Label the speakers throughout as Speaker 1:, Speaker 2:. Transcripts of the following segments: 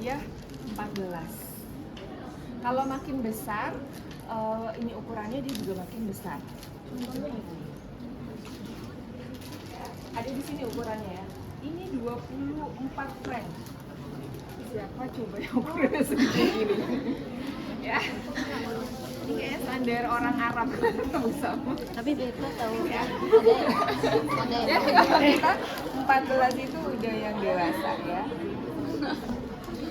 Speaker 1: ya 14. Kalau makin besar, ini ukurannya dia juga makin besar. Ada di sini ukurannya ya. Ini 24 franc. Siapa coba yang ukurannya segini gini? Ya. Ini kayaknya standar orang Arab sama.
Speaker 2: Tapi beta tahu
Speaker 1: Ya.
Speaker 2: ada
Speaker 1: Ya, kalau kita 14 itu udah yang dewasa ya.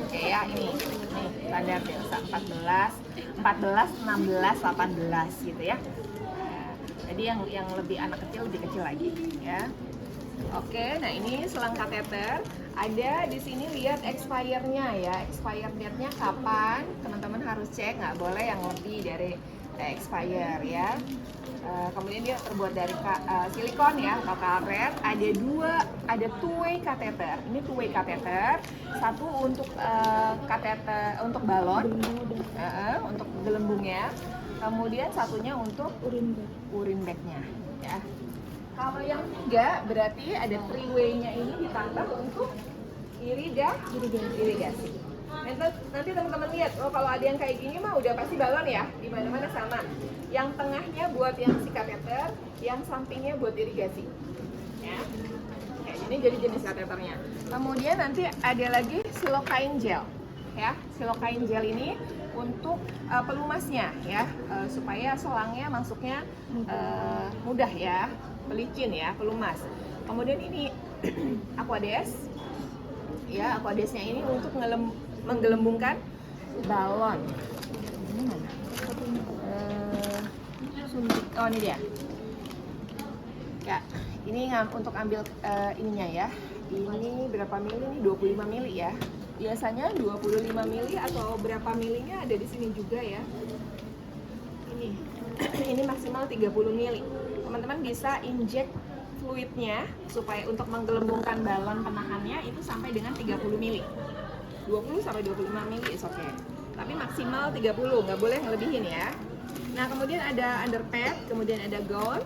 Speaker 1: Oke ya, ini nih standar dewasa 14, 16, 18 gitu ya. Nah, jadi yang lebih anak kecil lebih kecil lagi ya. Oke, nah ini selang kateter. Ada di sini lihat expirednya ya, expired date-nya kapan? Teman-teman harus cek, nggak boleh yang lebih dari expire ya. Kemudian dia terbuat dari silikon ya atau karet. Ada two-way kateter. Ini two-way kateter. Satu untuk kateter untuk balon, untuk gelembungnya. Kemudian satunya untuk urin bag-nya ya. Kalau yang tiga berarti ada three-way-nya ini ditambah untuk irigasi. Nanti teman-teman lihat, kalau ada yang kayak gini mah udah pasti balon ya, di mana-mana sama. Yang tengahnya buat yang si kateter, yang sampingnya buat irigasi. Ya. Oke, ini jadi jenis kateternya. Kemudian nanti ada lagi silokain gel. Ya, silokain gel ini untuk pelumasnya ya, supaya selangnya masuknya mudah ya, pelicin ya, pelumas. Kemudian ini aquades. Ya, aquadesnya ini untuk menggelembungkan balon. Ini mana? Oh, ini dia. Ya, ini untuk ambil ininya ya. Ini berapa mili nih? 25 mili ya. Biasanya 25 mili atau berapa milinya ada di sini juga ya. Ini maksimal 30 mili. Teman-teman bisa injek fluidnya supaya untuk menggelembungkan balon penahannya itu sampai dengan 30 mili. 20 sampai 25 mili is oke. Tapi maksimal 30, nggak boleh ngelebihin ya. Nah, kemudian ada underpad, kemudian ada gown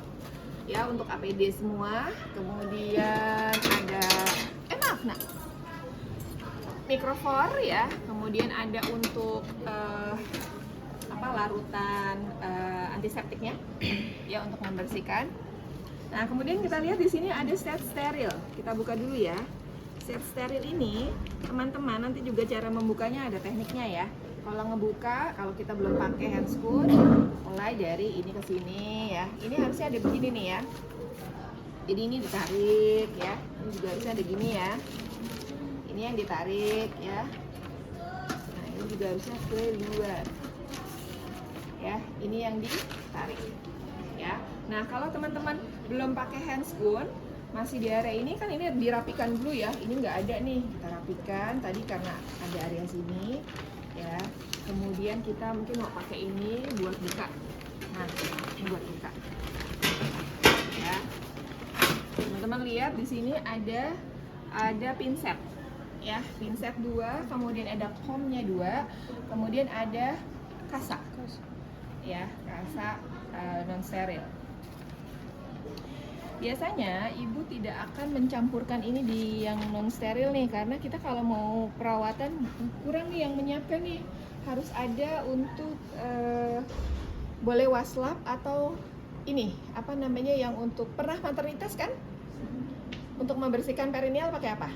Speaker 1: ya untuk APD semua. Kemudian ada mikrofor ya. Kemudian ada untuk larutan antiseptiknya ya untuk membersihkan. Nah, kemudian kita lihat di sini ada set steril. Kita buka dulu ya. Set steril ini, teman-teman, nanti juga cara membukanya ada tekniknya ya. Kalau ngebuka, kalau kita belum pakai handscoon, mulai dari ini ke sini ya. Ini harusnya ada begini nih ya. Jadi ini ditarik ya. Ini juga harusnya ada gini ya. Ini yang ditarik ya. Nah, ini juga harusnya keluar. Ya, ini yang ditarik. Ya. Nah, kalau teman-teman belum pakai handscoon, masih di area ini kan ini dirapikan dulu ya. Ini nggak ada nih, kita rapikan tadi karena ada area sini ya. Kemudian kita mungkin mau pakai ini buat buka. Nah, ini buat buka. Ya. Teman-teman lihat di sini ada pinset. Ya, pinset 2, kemudian ada comb-nya 2, kemudian ada kasa. Ya, kasa non steril. Biasanya ibu tidak akan mencampurkan ini di yang non steril nih, karena kita kalau mau perawatan kurang nih yang menyiapkan nih. Harus ada untuk boleh waslap atau ini apa namanya yang untuk pernah maternitas kan? Untuk membersihkan perineal pakai apa?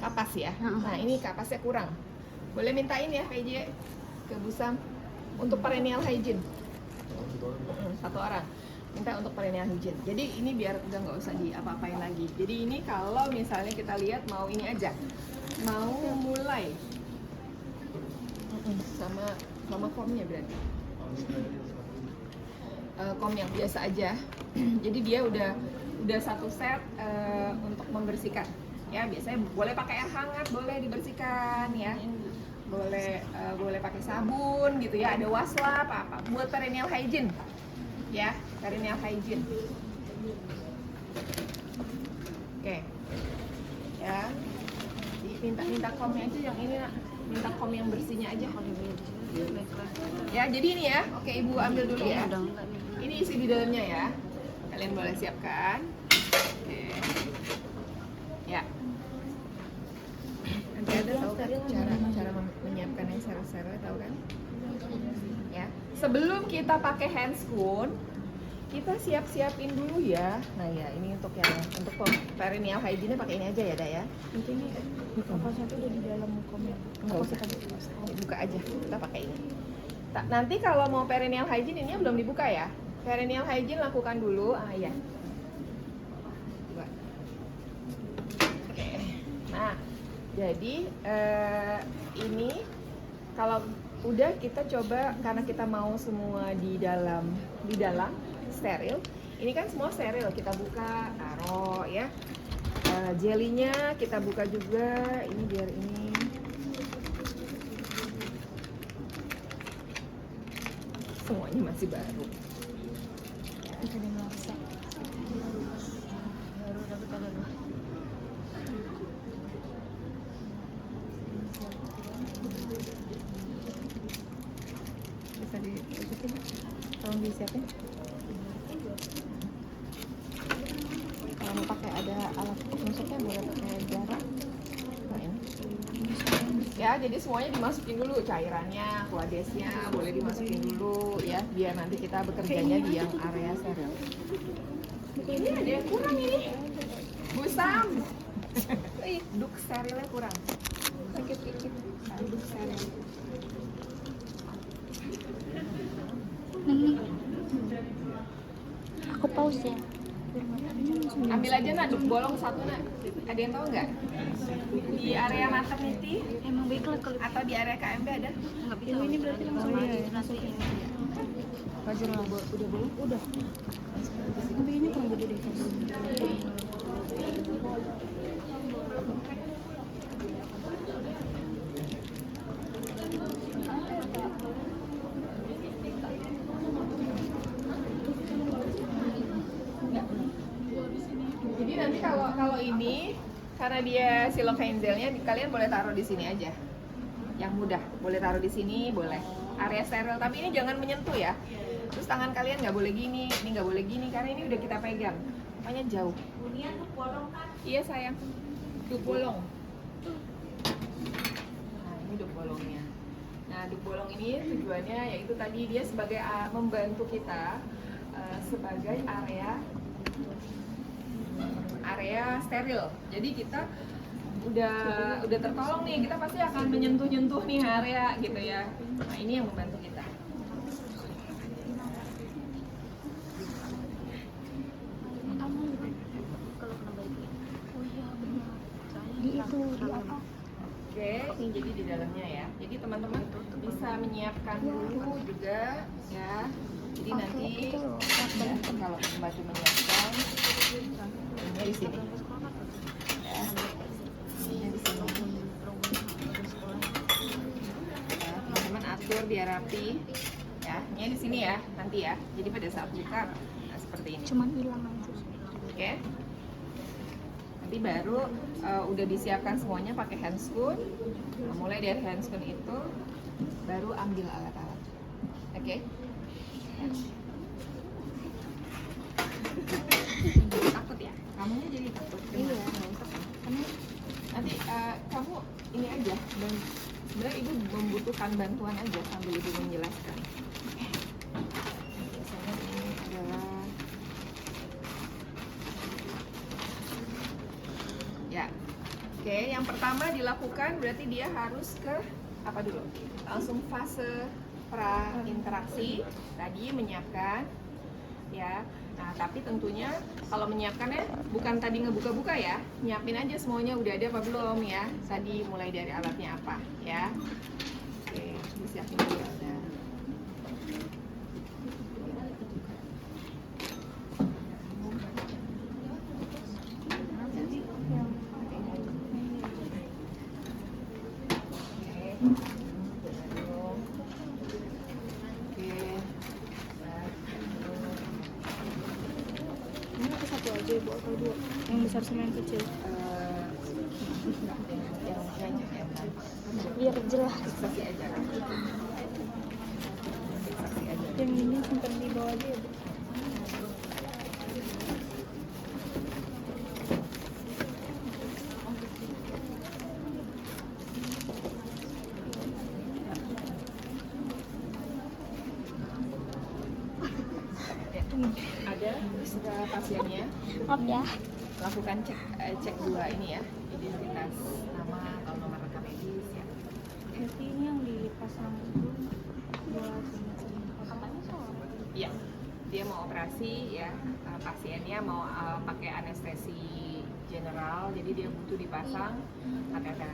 Speaker 1: Kapas ya. Nah, ini kapasnya kurang. Boleh mintain ya PJ ke Busam untuk perineal hygiene. Satu orang minta untuk perineal hygiene. Jadi ini biar udah nggak usah diapa-apain lagi. Jadi ini kalau misalnya kita lihat mau ini aja, mau mulai sama comb-nya berarti. Comb yang biasa aja. Jadi dia udah satu set untuk membersihkan. Ya, biasanya boleh pakai air hangat, boleh dibersihkan ya. Boleh pakai sabun gitu ya, ada waslap apa buat perineal hygiene ya, perineal hygiene. Oke. Ya, minta comb-nya aja yang ini, minta comb yang bersihnya aja. Ya, jadi ini ya. Oke, ibu ambil dulu ya. Ini isi di dalamnya ya, kalian boleh siapkan. Oke. Ya. cara menyiapkan yang steril tahu kan? Ya, sebelum kita pakai handscoon, kita siapin dulu ya. Nah ya, ini untuk perineal hygiene pakai ini aja ya, Da ya.
Speaker 2: Ini kapasnya tuh udah di dalam komnya.
Speaker 1: Nggak usah, buka aja, kita pakai ini. Nanti kalau mau perineal hygiene ini belum dibuka ya. Perineal hygiene lakukan dulu. Ya. Coba. Oke. Nah, jadi ini kalau udah kita coba, karena kita mau semua di dalam steril. Ini kan semua steril, kita buka, taruh ya. Jelinya kita buka juga, ini biar ini. Semuanya masih baru.
Speaker 2: Bisa dimasak. Baru dapat ada dua.
Speaker 1: Bisa ditutup, tolong disiapin. Kalau mau pakai ada alat masuknya boleh pakai jarak. Nah, ini. Ya, jadi semuanya dimasukin dulu, cairannya, kuadesnya boleh dimasukin dulu ya, biar nanti kita bekerjanya di yang area steril. Ini ada yang kurang ini, Bu Sam. Duk sterilnya kurang. Sakit dikit, duk steril.
Speaker 2: Aku pause ya.
Speaker 1: Ambil aja nak, duk bolong satu nak. Ada yang tahu nggak? Di area maternity
Speaker 2: Emang baiklah kalau
Speaker 1: atau di area KMB ada?
Speaker 2: nggak bisa. Ini berarti langsung masukin.
Speaker 1: Baju udah bolong? Udah.
Speaker 2: Tapi ini kurang gede deh.
Speaker 1: Jadi nanti kalau ini karena dia silokain gelnya, kalian boleh taruh di sini aja. Yang mudah, boleh taruh di sini, boleh. Area steril, tapi ini jangan menyentuh ya. Terus tangan kalian nggak boleh gini, ini nggak boleh gini karena ini udah kita pegang. Makanya jauh. Iya sayang, duk bolong. Nah ini duk bolongnya. Nah duk bolong ini tujuannya yaitu tadi dia sebagai membantu kita sebagai area steril. Jadi kita udah tertolong nih, kita pasti akan menyentuh nih area gitu ya. Nah ini yang membantu kita.
Speaker 2: Di itu di apa?
Speaker 1: Oke, ini jadi di dalamnya ya. Jadi teman-teman bisa menyiapkan dulu juga ya. Jadi nanti ya, kalau membantu menyiapkan ini di sini. Ya. Ini di sini. Ya, teman-teman atur biar rapi. Ya, ini di sini ya, nanti ya. Jadi pada saat buka nah, seperti ini.
Speaker 2: Cuman hilang aja.
Speaker 1: Oke. Nanti baru udah disiapkan semuanya pakai handscoon. Nah, mulai dari handscoon itu baru ambil alat-alat. Oke. Takut ya? Kamunya jadi takut.
Speaker 2: Iya.
Speaker 1: Nanti kamu ini aja. Dan sebenarnya ibu membutuhkan bantuan aja sambil ibu menjelaskan. Biasanya ini adalah ya. Oke, yang pertama dilakukan berarti dia harus ke apa dulu? Langsung fase pra interaksi tadi menyiapkan ya. Nah, tapi tentunya kalau menyiapkannya bukan tadi ngebuka-buka ya, nyiapin aja semuanya udah ada apa belum ya. Tadi mulai dari alatnya apa ya. Oke, disiapin dulu ada.
Speaker 2: Ini aku satu aja ibu atau dua? Yang besar sama yang kecil. Biar jelas.
Speaker 1: Saksi aja. Saksi aja.
Speaker 2: Yang ini simpan di bawah aja ya bu.
Speaker 1: ada pasiennya.
Speaker 2: Maaf ya.
Speaker 1: Lakukan cek dua ini ya, identitas nama atau nomor rekam medis ya.
Speaker 2: Happy ini yang dipasang itu buat katanya soal.
Speaker 1: Iya, dia mau operasi ya, pasiennya mau pakai anestesi general, jadi dia butuh dipasang kateter.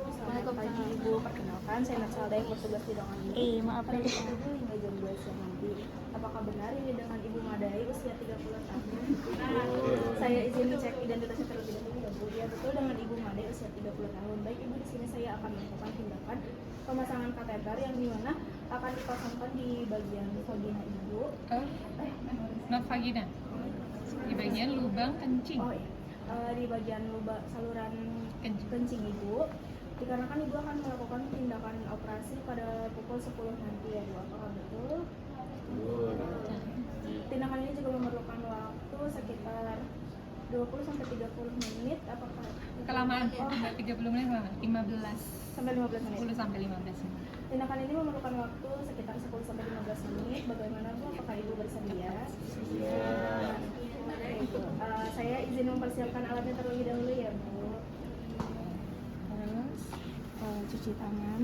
Speaker 2: Assalamualaikum pagi Ibu, perkenalkan saya Natsalda yang bertugas di ruangan ini. Maaf ya. Ibu hingga jam 2 siang nanti. Apakah benar ini dengan Ibu Madai usia 30 tahun? Saya izin cek identitasnya terlebih dahulu ya Bu. Ya betul dengan Ibu Madai usia 30 tahun. Baik Ibu, di sini saya akan melakukan tindakan pemasangan kateter yang dimana akan dipasangkan di bagian vagina Ibu.
Speaker 1: Not vagina, di bagian lubang kencing.
Speaker 2: Oh iya. Di bagian lubang saluran
Speaker 1: Kencing.
Speaker 2: kencing Ibu. Dikarenakan Ibu akan melakukan tindakan operasi pada pukul 10 nanti ya Bu. Apakah betul? Tindakan ini juga memerlukan waktu sekitar 20-30 menit. Apakah
Speaker 1: Kelamaan, 30 menit lama, 15
Speaker 2: sampai 15 menit?
Speaker 1: 10 sampai 15 menit.
Speaker 2: Tindakan ini memerlukan waktu sekitar 10-15 menit. Bagaimana Bu? Apakah Ibu bersedia? Baik, saya izin mempersiapkan alatnya terlebih dahulu ya Bu.
Speaker 1: Terus
Speaker 2: Cuci tangan.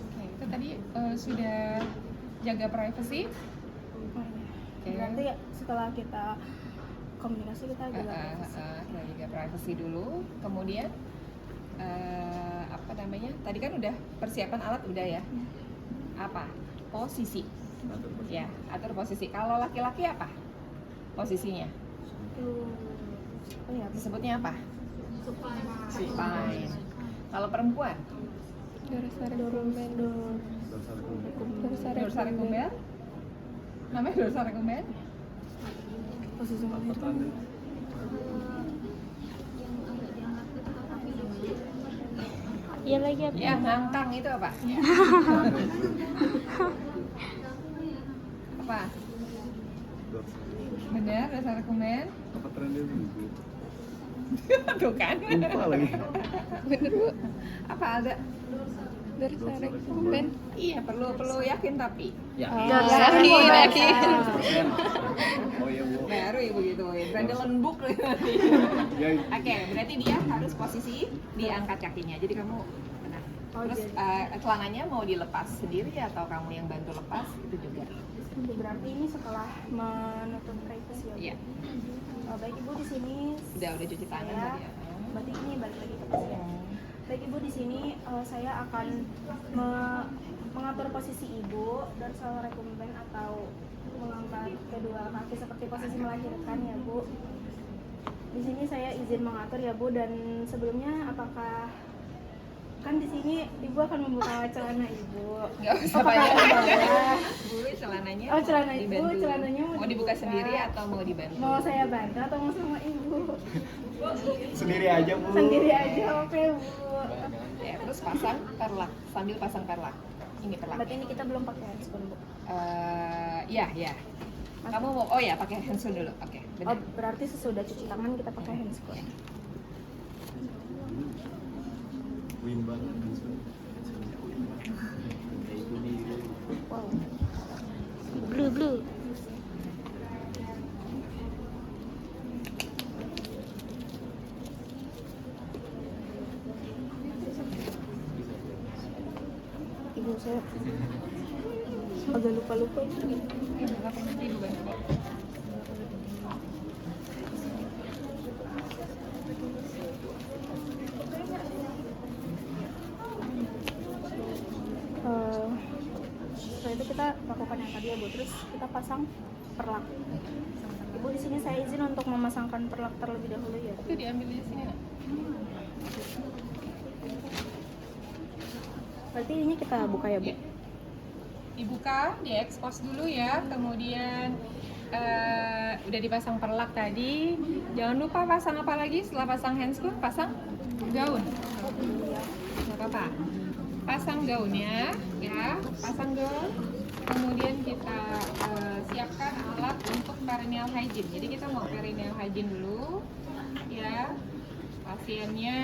Speaker 1: Oke, itu tadi sudah jaga privacy.
Speaker 2: Oh, iya.
Speaker 1: Oke.
Speaker 2: Berarti setelah kita komunikasi kita jaga privacy.
Speaker 1: Kita jaga privacy dulu, kemudian apa namanya? Tadi kan udah persiapan alat udah ya. Apa? Posisi. Ya, atur posisi. Kalau laki-laki apa? Posisinya
Speaker 2: Oh ya,
Speaker 1: disebutnya apa? Supine. Kalau perempuan? Dorsal namanya dorsal recumbens.
Speaker 2: posisi melahirkan. Iya lagi apa?
Speaker 1: Ya, ngangkang itu apa? Apa? Benar, dorsal recumbens.
Speaker 3: Apa trennya dulu?
Speaker 1: Tuh kan?
Speaker 3: Lupa lagi.
Speaker 1: Bener Bu. Apa ada?
Speaker 3: Dorsal recumbens.
Speaker 1: Iya, perlu yakin tapi.
Speaker 3: Ya.
Speaker 1: Yakin.
Speaker 3: Oh iya Bu.
Speaker 1: Baru ibu gituin. Sambil lembuk nanti.
Speaker 3: Ya.
Speaker 1: Oke, berarti dia harus posisi diangkat kakinya. Jadi kamu benar.
Speaker 2: Oh,
Speaker 1: Terus celananya mau dilepas sendiri atau kamu yang bantu lepas itu juga.
Speaker 2: Berarti ini setelah menutup privacy ya Bu?
Speaker 1: Iya.
Speaker 2: Baik Ibu, di sini
Speaker 1: Udah cuci tangan
Speaker 2: saya,
Speaker 1: tadi ya.
Speaker 2: berarti ini balik lagi ke pasien. Baik Ibu, di sini saya akan mengatur posisi Ibu dorsal recumbens atau mengangkat kedua kaki seperti posisi melahirkan ya Bu. Di sini saya izin mengatur ya Bu, dan sebelumnya apakah kan di sini Ibu akan membuka celana Ibu?
Speaker 1: Nggak usah
Speaker 2: Apakah
Speaker 1: banyak.
Speaker 2: ada bawah?
Speaker 1: Dulu celananya
Speaker 2: Oh, celana Ibu,
Speaker 1: dibantu.
Speaker 2: celananya mau
Speaker 1: dibuka
Speaker 2: dibuka.
Speaker 1: sendiri atau mau dibantu?
Speaker 2: Mau saya bantu atau mau sama Ibu?
Speaker 3: Sendiri aja Bu.
Speaker 2: Sendiri aja, oke Bu.
Speaker 1: Ya, terus pasang perlak, sambil pasang perlak. Ini perlak.
Speaker 2: Berarti ini kita belum pakai handphone Bu.
Speaker 1: Ya. Kamu mau, oh ya pakai handphone dulu. Oke,
Speaker 2: Oh,
Speaker 1: benar.
Speaker 2: berarti sesudah cuci tangan kita pakai handphone.
Speaker 3: Win banget.
Speaker 2: Wow. Blue. Ibu saya agak lupa-lupa.
Speaker 1: Nanti Ibu bantu.
Speaker 2: Setelah itu kita lakukan yang tadi ya Bu, terus kita pasang perlak. Ibu, di sini saya izin untuk memasangkan perlak terlebih dahulu ya.
Speaker 1: Itu diambil di sini nggak?
Speaker 2: Berarti ini kita buka ya Bu?
Speaker 1: Iya. Dibuka, diekspos dulu ya, kemudian udah dipasang perlak tadi. Jangan lupa pasang apa lagi setelah pasang handscoon? Pasang gaun. Nggak apa-apa. Pasang gaunnya, ya, pasang gaun. Kemudian kita siapkan alat untuk perineal hygiene. Jadi kita mau perineal hygiene dulu, ya. Pasiennya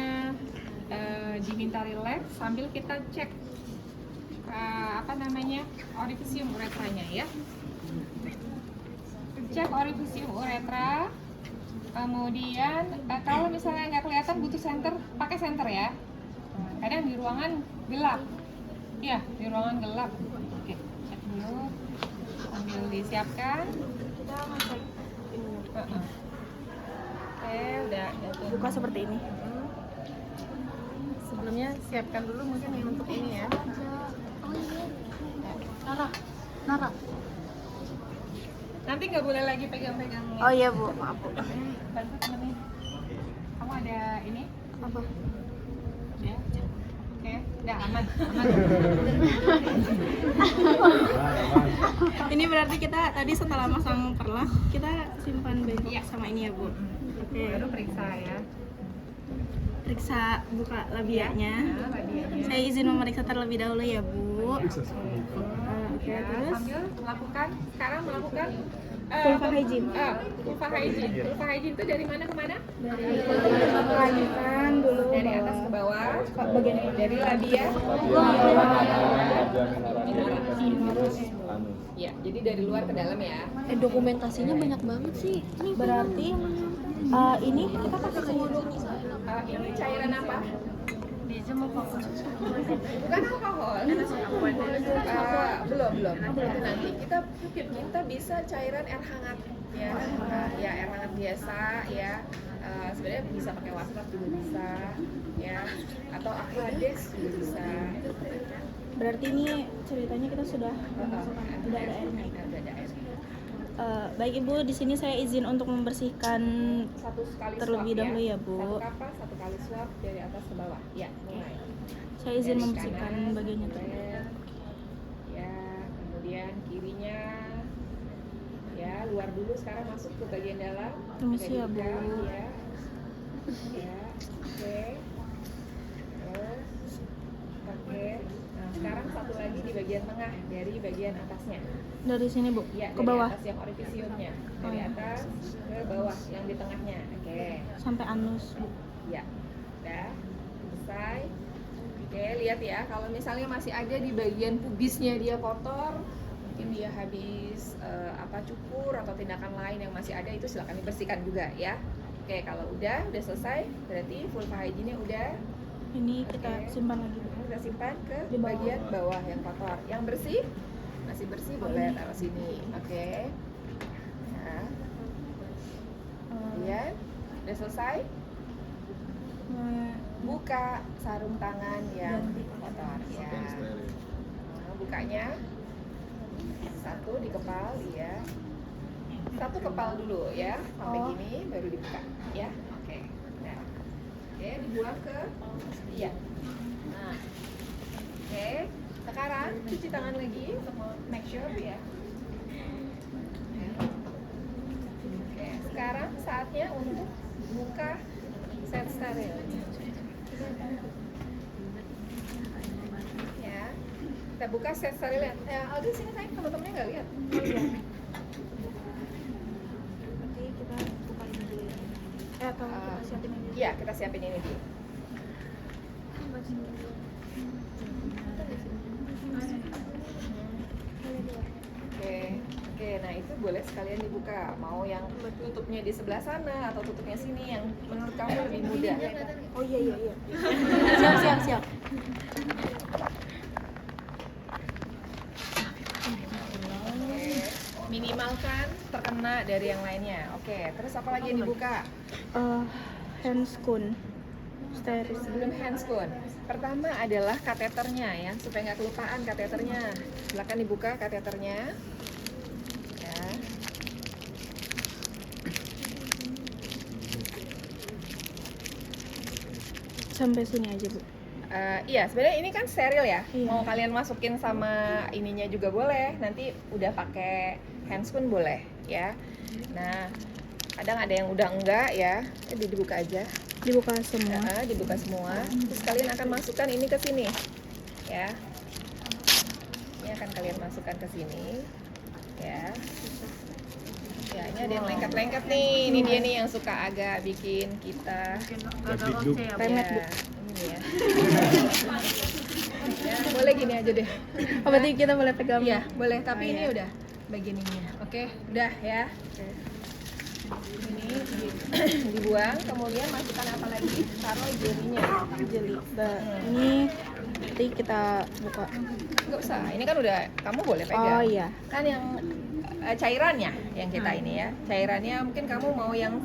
Speaker 1: diminta relax sambil kita cek orifisium uretranya, ya. Cek orifisium uretra. Kemudian kalau misalnya nggak kelihatan butuh senter, pakai senter ya. Kadang di ruangan gelap, ya, di ruangan gelap. Oke, cek dulu sambil disiapkan.
Speaker 2: Kita ngecek ini.
Speaker 1: Oke, udah jatuh.
Speaker 2: Buka seperti ini.
Speaker 1: Sebelumnya siapkan dulu mungkin yang untuk ini ya.
Speaker 2: Nara.
Speaker 1: Nanti nggak boleh lagi pegang-pegang.
Speaker 2: Oh iya Bu, maaf Bu.
Speaker 1: Bantu temenin. Kamu ada ini?
Speaker 2: Apa?
Speaker 1: Ya. Oke, udah aman.
Speaker 2: Ini berarti kita tadi setelah masang perlah, kita simpan bengkok
Speaker 1: Iya.
Speaker 2: sama ini ya Bu. Oke.
Speaker 1: Baru periksa ya.
Speaker 2: Periksa buka labianya.
Speaker 1: Nah, labianya.
Speaker 2: Saya izin memeriksa terlebih dahulu ya Bu. Oke,
Speaker 1: Ya,
Speaker 2: terus
Speaker 1: sambil sekarang melakukan
Speaker 2: Vulva hygiene.
Speaker 1: Vulva hygiene. Vulva hygiene itu dari mana ke mana?
Speaker 2: lanjutan dulu
Speaker 1: Dari atas ke bawah.
Speaker 2: bagian ini.
Speaker 1: Dari labia. Ya, jadi dari luar ke dalam ya.
Speaker 4: Dokumentasinya banyak banget sih.
Speaker 2: Berarti ini kita pakai semua.
Speaker 1: Ini cairan apa? Bukan alkohol. Belum. Itu nanti kita bisa cairan air hangat ya. Ya air hangat biasa ya. Sebenarnya bisa pakai wasap juga bisa ya. Atau aquadex juga bisa.
Speaker 2: Berarti ini ceritanya kita sudah ada airnya.
Speaker 1: Udah ada air.
Speaker 2: Baik Ibu, di sini saya izin untuk membersihkan
Speaker 1: Satu kali
Speaker 2: terlebih
Speaker 1: swab,
Speaker 2: dahulu ya, Bu.
Speaker 1: Satu kapas, satu kali swab dari atas ke bawah. Ya, mulai.
Speaker 2: Saya izin
Speaker 1: Dari
Speaker 2: membersihkan
Speaker 1: kanan,
Speaker 2: bagiannya
Speaker 1: kemudian,
Speaker 2: terlebih.
Speaker 1: ya, kemudian kirinya. Ya, luar dulu, sekarang masuk ke bagian dalam.
Speaker 2: Permisi ya, Bu.
Speaker 1: Ya. Ya, oke. Terus, oke. Nah, sekarang satu lagi di bagian tengah dari bagian atasnya.
Speaker 2: Dari sini Bu,
Speaker 1: Ya,
Speaker 2: ke
Speaker 1: dari
Speaker 2: bawah
Speaker 1: atas yang orifisiumnya. Dari
Speaker 2: Oh.
Speaker 1: atas ke bawah yang di tengahnya. Oke.
Speaker 2: sampai anus Bu.
Speaker 1: Ya, udah selesai. Oke, lihat ya, kalau misalnya masih ada di bagian pubisnya dia kotor, mungkin dia habis cukur atau tindakan lain yang masih ada, itu silakan dibersihkan juga ya. Oke, kalau udah selesai, berarti vulva hygiene-nya udah.
Speaker 2: Ini kita
Speaker 1: Oke.
Speaker 2: simpan lagi Bu.
Speaker 1: Kita simpan ke
Speaker 2: Di bawah.
Speaker 1: bagian bawah yang kotor. Yang bersih, masih bersih boleh taruh sini. Oke. Nah, kemudian udah selesai. Buka sarung tangan yang kotor ya. Nah, bukanya satu di kepal ya. Satu kepal dulu ya, sampai
Speaker 2: Oh.
Speaker 1: gini baru dibuka ya. Oke. Nah. Oke, dibuang ke iya. Nah. Oke, sekarang cuci tangan lagi untuk make sure ya. Oke, sekarang saatnya untuk buka set steril. Ya, kita buka set steril ya. Aldi sini sayang, teman-temannya nggak lihat.
Speaker 2: Nanti kita buka ini dulu ya. Atau kita siapin ini dulu.
Speaker 1: Iya, kita siapin ini dulu. Oke, nah itu boleh sekalian dibuka. Mau yang tutupnya di sebelah sana atau tutupnya sini yang menurut kamu lebih mudah.
Speaker 2: Oh iya. Siap.
Speaker 1: Oke, minimalkan terkena dari yang lainnya. Oke, terus apa lagi yang dibuka?
Speaker 2: Handscoon steril.
Speaker 1: Sebelum handscoon, pertama adalah kateternya ya, supaya nggak kelupaan kateternya. Silakan dibuka kateternya. Ya.
Speaker 2: Sampai sini aja Bu.
Speaker 1: Iya, sebenarnya ini kan steril ya.
Speaker 2: Iya.
Speaker 1: Mau kalian masukin sama ininya juga boleh. Nanti udah pakai handscoon boleh ya. Nah, kadang ada yang udah enggak ya. Dibuka aja.
Speaker 2: Dibuka semua.
Speaker 1: Dibuka semua. Terus kalian akan masukkan ini ke sini. Ya. Ini akan kalian masukkan ke sini, ya. Ya, ini ada yang lengket-lengket nih. Ini dia nih yang suka agak bikin kita
Speaker 2: Remet, Bu.
Speaker 1: Ini ya. Ya, boleh gini aja deh.
Speaker 2: Oh, berarti kita boleh pegang.
Speaker 1: Iya, boleh. Tapi
Speaker 2: Oh,
Speaker 1: ini
Speaker 2: iya.
Speaker 1: udah bagian ininya. Oke, udah ya. Ini dibuang, kemudian masukkan apa lagi? Taruh jelinya.
Speaker 2: Jeli. Ini nanti kita buka.
Speaker 1: Nggak usah, ini kan udah kamu boleh pegang.
Speaker 2: Oh iya.
Speaker 1: Kan yang cairannya yang kita ini ya. Cairannya mungkin kamu mau yang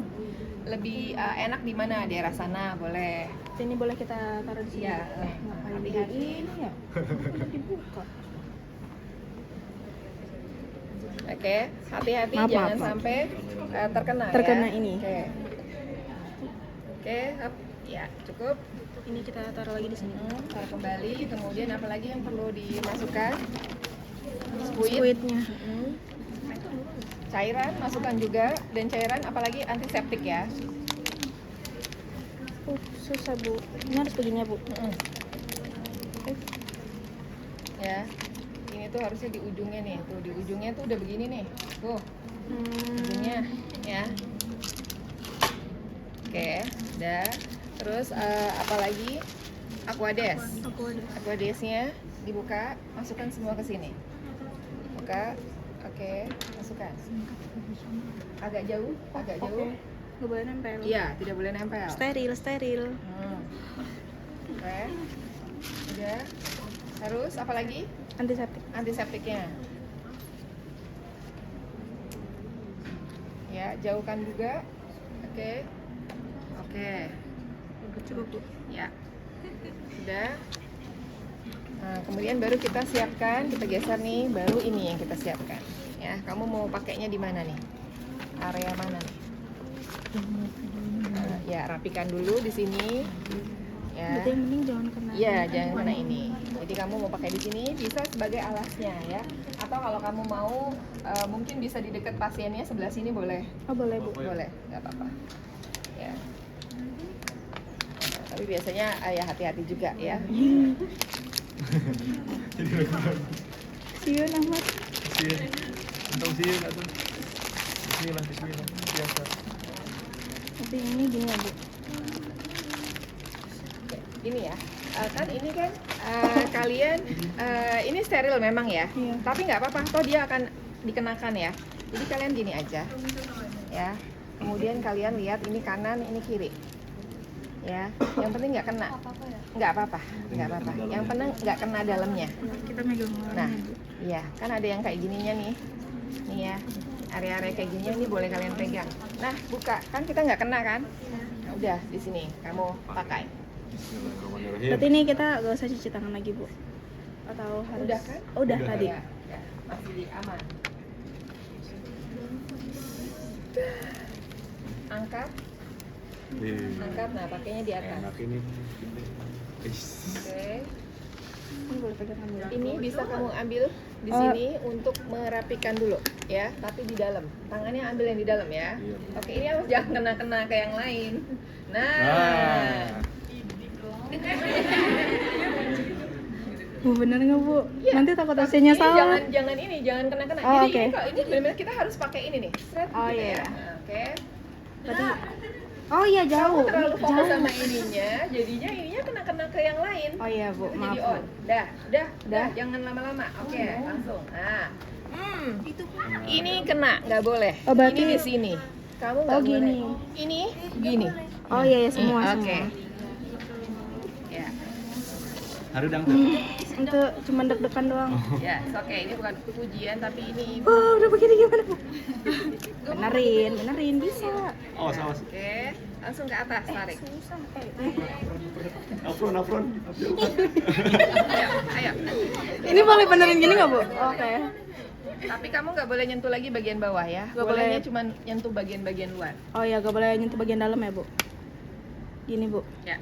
Speaker 1: lebih enak di mana? Daerah sana boleh.
Speaker 2: Ini boleh kita taruh di sini.
Speaker 1: Iya,
Speaker 2: Ngapain
Speaker 1: hati-hati.
Speaker 2: ini ya? Dibuka.
Speaker 1: Oke, hati-hati
Speaker 2: Maaf,
Speaker 1: jangan
Speaker 2: maaf.
Speaker 1: sampai terkena,
Speaker 2: Terkena
Speaker 1: ya.
Speaker 2: ini.
Speaker 1: Oke. Oke, hap. Ya, cukup.
Speaker 2: Ini kita taruh lagi di sini.
Speaker 1: Taruh kembali, kemudian apa lagi yang perlu dimasukkan? Squid.
Speaker 2: Squidnya.
Speaker 1: Cairan masukkan juga, dan cairan apalagi antiseptik ya.
Speaker 2: Susah, Bu. Ini harus begini, Bu.
Speaker 1: Ya, ini tuh harusnya di ujungnya nih. Tuh di ujungnya tuh udah begini nih. Tuh ujungnya ya. Oke, udah. Terus apalagi aquades. Aquadesnya dibuka, masukkan semua ke sini. Buka. Oke, masukkan. Agak jauh, agak jauh.
Speaker 2: Nggak boleh nempel.
Speaker 1: Iya, tidak boleh nempel.
Speaker 2: Steril.
Speaker 1: Oke. Udah. Terus apa lagi?
Speaker 2: Antiseptik.
Speaker 1: Antiseptiknya. Ya, jauhkan juga. Oke.
Speaker 2: Cukup, Bu.
Speaker 1: Ya. Sudah. Nah, kemudian baru kita siapkan, kita geser nih, baru ini yang kita siapkan. Ya, kamu mau pakainya di mana nih? Area mana nih? Nah, ya, rapikan dulu di sini. Ya.
Speaker 2: Berarti yang penting jangan kena.
Speaker 1: Iya, jangan kena ini. Jadi kamu mau pakai di sini bisa sebagai alasnya ya. Atau kalau kamu mau mungkin bisa di dekat pasiennya sebelah sini boleh.
Speaker 2: Oh, boleh, Bu.
Speaker 1: Boleh, nggak apa-apa. Ya. Nah, tapi biasanya ya hati-hati juga ya.
Speaker 2: Siun amat.
Speaker 3: Siun. Untung siun atau. Bismillah. Biasa.
Speaker 2: Tapi ini gini ya, Bu.
Speaker 1: Ini ya. Kan ini kan kalian ini steril memang ya.
Speaker 2: Iya.
Speaker 1: Tapi nggak apa-apa, toh dia akan dikenakan ya. Jadi kalian gini aja. Ya. Kemudian kalian lihat ini kanan, ini kiri. Ya. Yang penting nggak kena. Nggak apa-apa. Yang penting nggak kena dalamnya.
Speaker 2: Kita megang.
Speaker 1: Nah, iya, kan ada yang kayak gininya nih. Nih ya. Area-area kayak gininya ini boleh kalian pegang. Nah, buka. Kan kita nggak kena kan? Nah, udah di sini kamu pakai.
Speaker 3: Bismillahirrahmanirrahim.
Speaker 2: Berarti ini kita gak usah cuci tangan lagi, Bu? Atau harus?
Speaker 1: Udah kan?
Speaker 2: Udah
Speaker 3: Udah.
Speaker 2: tadi.
Speaker 1: Ya, masih aman. Angkat, nah pakainya di atas.
Speaker 3: Enak ini.
Speaker 1: Oke.
Speaker 2: Ini boleh pegang ambil.
Speaker 1: Ini bisa kamu ambil di sini untuk merapikan dulu ya, tapi di dalam. Tangannya ambil yang di dalam ya.
Speaker 3: Iya.
Speaker 1: Oke, ini harus jangan kena-kena ke yang lain. Nah.
Speaker 2: Bu, bener nggak, Bu?
Speaker 1: Iya,
Speaker 2: Nanti takut
Speaker 1: tapi
Speaker 2: hasilnya salah.
Speaker 1: jangan kena-kena.
Speaker 2: Oh,
Speaker 1: Jadi
Speaker 2: oke.
Speaker 1: ini kok ini benar-benar kita harus pakai ini nih. Straight
Speaker 2: Oh,
Speaker 1: gitu
Speaker 2: iya.
Speaker 1: ya. Nah, oke.
Speaker 2: Berarti Oh iya,
Speaker 1: Kamu
Speaker 2: jauh.
Speaker 1: terlalu fokus
Speaker 2: Jauh.
Speaker 1: sama ininya, jadinya ininya kena-kena ke yang lain.
Speaker 2: Oh iya, Bu.
Speaker 1: Itu
Speaker 2: Maaf,
Speaker 1: jadi
Speaker 2: Bu.
Speaker 1: on. Dah, jangan lama-lama. Oke, langsung. Nah. Ini kena, nggak boleh.
Speaker 2: Oh, berarti-
Speaker 1: Ini di sini. Kamu nggak
Speaker 2: Oh,
Speaker 1: boleh.
Speaker 2: gini.
Speaker 1: Ini gini.
Speaker 2: Oh iya, ya, semua.
Speaker 1: Oke. Ya,
Speaker 3: Harudang tuh.
Speaker 2: Itu cuma deg-degan doang.
Speaker 1: ya, oke. Ini bukan ujian, tapi ini.
Speaker 2: Wah, udah begini gimana, Bu? Benerin, bisa.
Speaker 3: Awas.
Speaker 1: Oke, langsung ke atas, tarik.
Speaker 2: Susah.
Speaker 3: Afron.
Speaker 1: Ayo.
Speaker 2: Ini boleh benerin gini nggak, Bu? Oke.
Speaker 1: Tapi kamu nggak boleh nyentuh lagi bagian bawah ya.
Speaker 2: Nggak
Speaker 1: Bolehnya
Speaker 2: boleh.
Speaker 1: cuma nyentuh bagian-bagian luar.
Speaker 2: Oh iya, gak boleh nyentuh bagian dalam ya, Bu? Gini, Bu.
Speaker 1: Ya.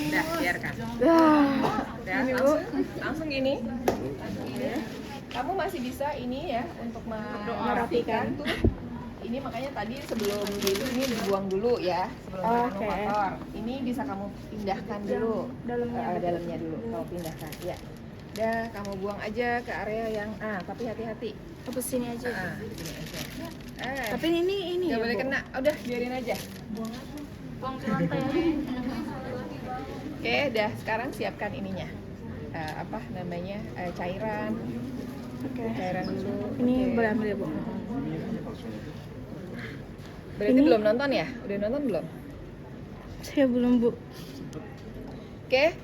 Speaker 1: Udah, biarkan. Ya,
Speaker 2: Ini, Bu.
Speaker 1: langsung gini. Kamu masih bisa ini ya untuk merapikan tuh. Ini makanya tadi sebelum ini dibuang dulu ya, sebelum
Speaker 2: Oke.
Speaker 1: kotor. Ini bisa kamu pindahkan dulu.
Speaker 2: Dalamnya.
Speaker 1: Dalamnya dulu kamu pindahkan. Ya. Dah, kamu buang aja ke area yang tapi hati-hati.
Speaker 2: Apa sini aja?
Speaker 1: Sini aja.
Speaker 2: Tapi ini
Speaker 1: nggak
Speaker 2: ya,
Speaker 1: boleh
Speaker 2: Bu?
Speaker 1: kena. Udah, biarin aja.
Speaker 2: Buang ke lantai aja.
Speaker 1: Oke, dah. Sekarang siapkan ininya. Apa namanya? Cairan.
Speaker 2: Oke.
Speaker 1: Cairan dulu.
Speaker 2: Ini
Speaker 1: Oke.
Speaker 2: boleh ambil ya, Bu?
Speaker 1: Berarti
Speaker 2: Ini-
Speaker 1: belum nonton ya? Udah nonton belum?
Speaker 2: Saya belum, Bu.
Speaker 1: Oke,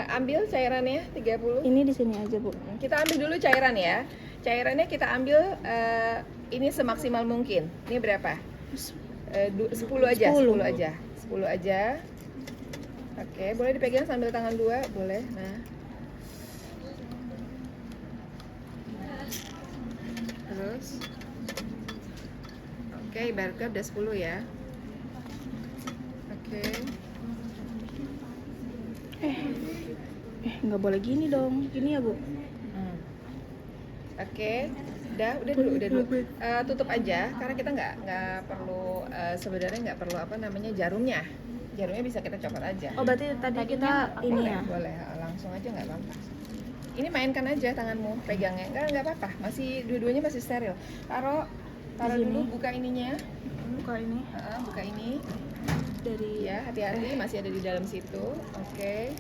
Speaker 1: ambil cairannya 30.
Speaker 2: Ini di sini aja, Bu.
Speaker 1: Kita ambil dulu cairan ya. Cairannya kita ambil ini semaksimal mungkin. Ini berapa? 10 aja, 10 aja. 10 aja. Oke, boleh dipegang sambil tangan dua, boleh. Nah. Terus. Oke, ibaratnya udah 10 ya. Oke.
Speaker 2: Nggak boleh gini dong. Gini ya, Bu?
Speaker 1: Oke, udah dulu. Tutup aja, karena kita nggak perlu sebenarnya nggak perlu apa namanya jarumnya bisa kita copot aja.
Speaker 2: Oh, berarti tadi kita ini ya?
Speaker 1: Boleh, langsung aja nggak apa-apa. Ini mainkan aja tanganmu, pegangnya nggak apa-apa, masih dua-duanya masih steril. Taruh
Speaker 2: Di sini?
Speaker 1: dulu, buka ininya,
Speaker 2: Buka ini
Speaker 1: buka ini,
Speaker 2: dari
Speaker 1: ya hati-hati masih ada di dalam situ. Oke.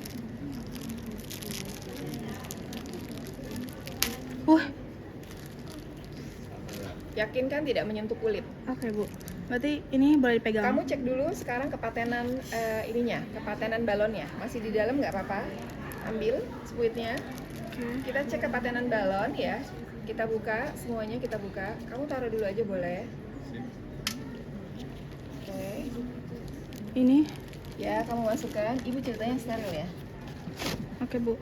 Speaker 1: Yakin kan tidak menyentuh kulit?
Speaker 2: Oke, Bu. Berarti ini boleh dipegang.
Speaker 1: Kamu cek dulu sekarang kepatenan ininya, kepatenan balonnya. Masih di dalam nggak apa-apa. Ambil spuitnya. Kita cek kepatenan balon ya. Kita buka, semuanya kita buka. Kamu taruh dulu aja boleh. Oke.
Speaker 2: Ini.
Speaker 1: Ya, kamu masukkan. Ibu ceritanya steril ya.
Speaker 2: Oke, Bu.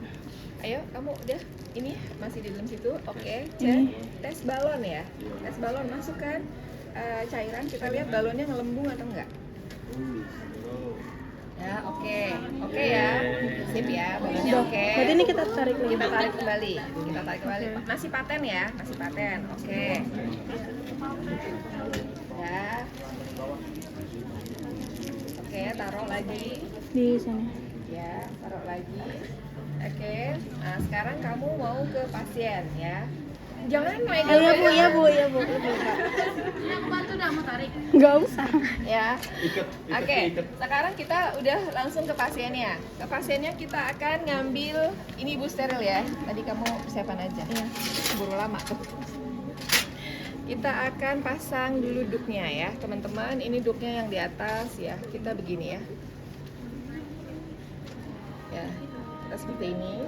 Speaker 1: Ayo, kamu udah. Ini masih di dalam situ. Oke, cek.
Speaker 2: Ini.
Speaker 1: Tes balon ya. Tes balon, masukkan cairan. Kita lihat balonnya ngelembung atau enggak. Ya, oke ya, sip ya, balonnya oke.
Speaker 2: Berarti ini kita tarik lagi.
Speaker 1: Kita tarik kembali, Masih paten ya, masih paten. Oke. Ya. Oke, taruh lagi.
Speaker 2: Di sini.
Speaker 1: Ya, taruh lagi. Oke. Nah, sekarang kamu mau ke pasien ya. Jangan megang.
Speaker 2: Iya, Bu. Nggak usah.
Speaker 1: Ya.
Speaker 3: Ikat,
Speaker 1: Oke, sekarang kita udah langsung ke pasiennya. Ke pasiennya kita akan ngambil ini ibu steril ya. Tadi kamu persiapan aja.
Speaker 2: Iya.
Speaker 1: Buru lama tuh. Kita akan pasang dulu duknya ya, teman-teman. Ini duknya yang di atas ya. Kita begini ya. Ya, kita seperti ini.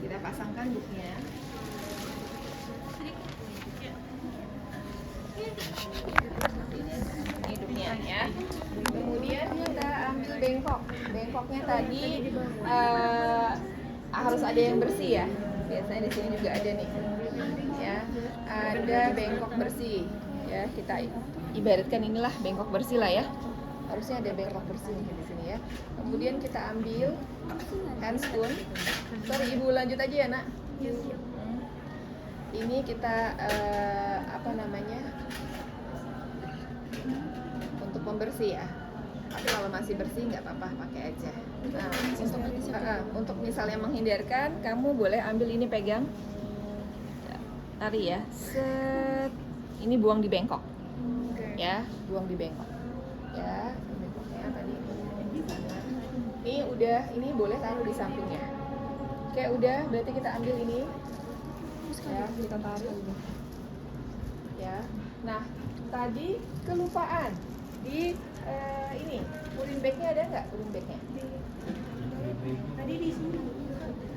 Speaker 1: Kita pasangkan duknya. Ini duknya ya. Kemudian kita ambil bengkok. Bengkoknya tadi harus ada yang bersih ya. Biasanya di sini juga ada nih. Ya, ada bengkok bersih. Ya, kita ibaratkan inilah bengkok bersih lah ya. Harusnya ada bengkok bersih di sini ya. Kemudian kita ambil handspoon. Sorry, Ibu lanjut aja ya, Nak. Ini kita apa namanya? Untuk pembersih ya. Tapi kalau masih bersih nggak apa-apa, pakai aja. Nah, untuk misalnya menghindarkan, kamu boleh ambil ini pegang, tarik ya. Set. Ini buang di bengkok. Ya, buang di bengkok. Ya, bengkoknya tadi. Ini udah, ini boleh taruh di sampingnya. Oke, udah, berarti kita ambil ini. Ya, kita taruh ini. Ya. Nah, tadi kelupaan di ini urin bagnya ada nggak urin bagnya?
Speaker 2: Tadi di sini.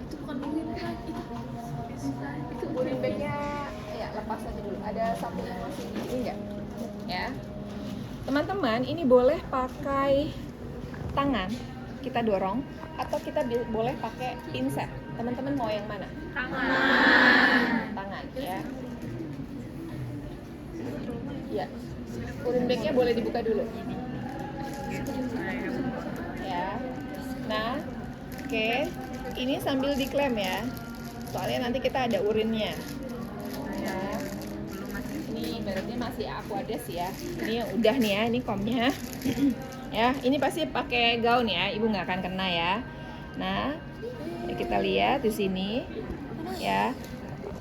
Speaker 4: Itu bukan urin kan?
Speaker 1: Itu urin bagnya ya lepas aja dulu. Ada satu yang masih di ini nggak? Ya. Teman-teman, ini boleh pakai tangan kita dorong atau kita boleh pakai pinset. Teman-teman mau yang mana? Tangan ya. Ya. Urin bagnya boleh dibuka dulu. Ya. Nah, oke. Ini sambil diklem ya. Soalnya nanti kita ada urinnya. Nah, ini berarti masih aquades ya. Ini yang udah nih ya, ini komnya. Ya, ini pasti pakai gaun ya. Ibu nggak akan kena ya. Nah, Ya, kita lihat di sini, ya.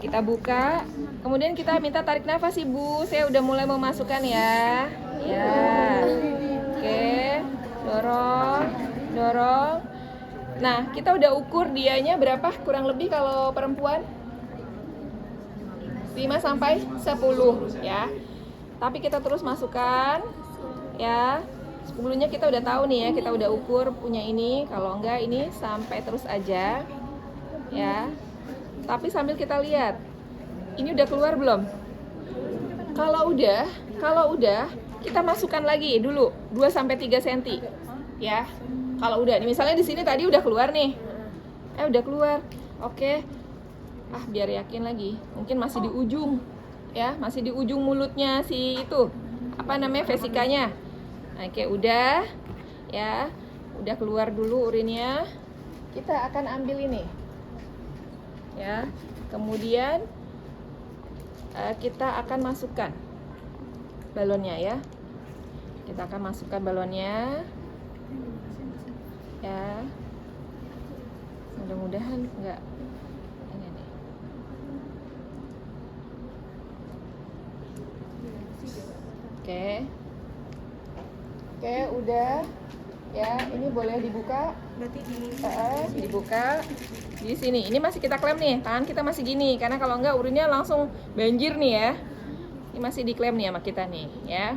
Speaker 1: Kita buka, kemudian kita minta tarik nafas Ibu. Saya udah mulai memasukkan ya. Ya. Oke. Dorong, dorong. Nah, kita udah ukur dianya berapa kurang lebih kalau perempuan? 5 sampai 10 ya. Tapi kita terus masukkan ya. 10-nya kita udah tahu nih ya, kita udah ukur punya ini. Kalau enggak ini sampai terus aja. Ya. Tapi sambil kita lihat, ini udah keluar belum? Kalau udah, kita masukkan lagi dulu 2 sampai 3 cm. Ya. Kalau udah, nih misalnya di sini tadi udah keluar nih. Udah keluar. Oke. Biar yakin lagi. Mungkin masih di ujung. Ya, masih di ujung mulutnya si itu. Apa namanya? Vesikanya. Oke, udah. Ya. Udah keluar dulu urinnya. Kita akan ambil ini. Ya, kemudian kita akan masukkan balonnya ya. Kita akan masukkan balonnya. Ya. Mudah-mudahan enggak ini nih. Oke, udah. Ya, ini boleh dibuka.
Speaker 2: Berarti
Speaker 1: Dibuka di sini. Ini masih kita klem nih, tangan kita masih gini, karena kalau enggak urinnya langsung banjir nih ya. Ini masih diklem nih sama kita nih, ya.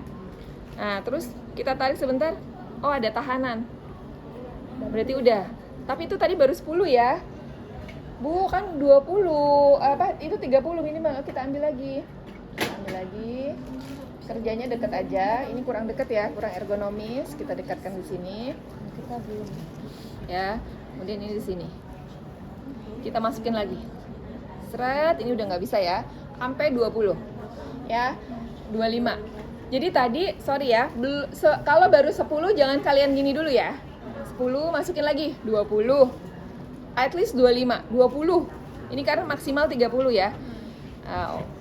Speaker 1: Nah, terus kita tarik sebentar. Oh, ada tahanan. Berarti udah. Tapi itu tadi baru 10 ya. Bu, kan 20, itu 30 minimal. Kita ambil lagi. Kerjanya deket aja. Ini kurang deket ya, kurang ergonomis. Kita dekatkan di sini. Kita belum. Ya, kemudian ini di sini. Kita masukin lagi. Seret, ini udah nggak bisa ya. Sampai 20. Ya, 25. Jadi tadi, sorry ya, kalau baru 10 jangan kalian gini dulu ya. 10 masukin lagi, 20. At least 25, 20. Ini karena maksimal 30 ya.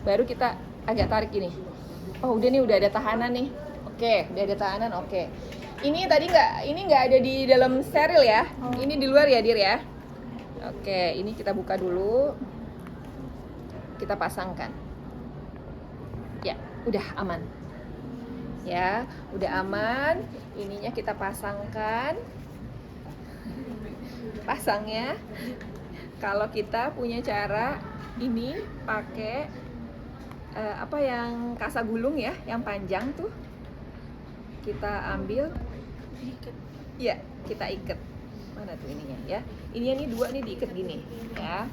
Speaker 1: Baru kita agak tarik gini. Oh, udah nih, udah ada tahanan nih. Oke, udah ada tahanan, oke. Ini tadi nggak ada di dalam steril ya. Ini di luar ya, Dir ya. Oke, ini kita buka dulu. Kita pasangkan. Ya, udah aman. Ya, udah aman. Ininya kita pasangkan. Pasangnya kalau kita punya cara ini pakai apa yang kasa gulung ya, yang panjang tuh. Kita ambil. Ya, kita ikat. Mana tuh ininya ya? Ini 2 nih diikat gini ya.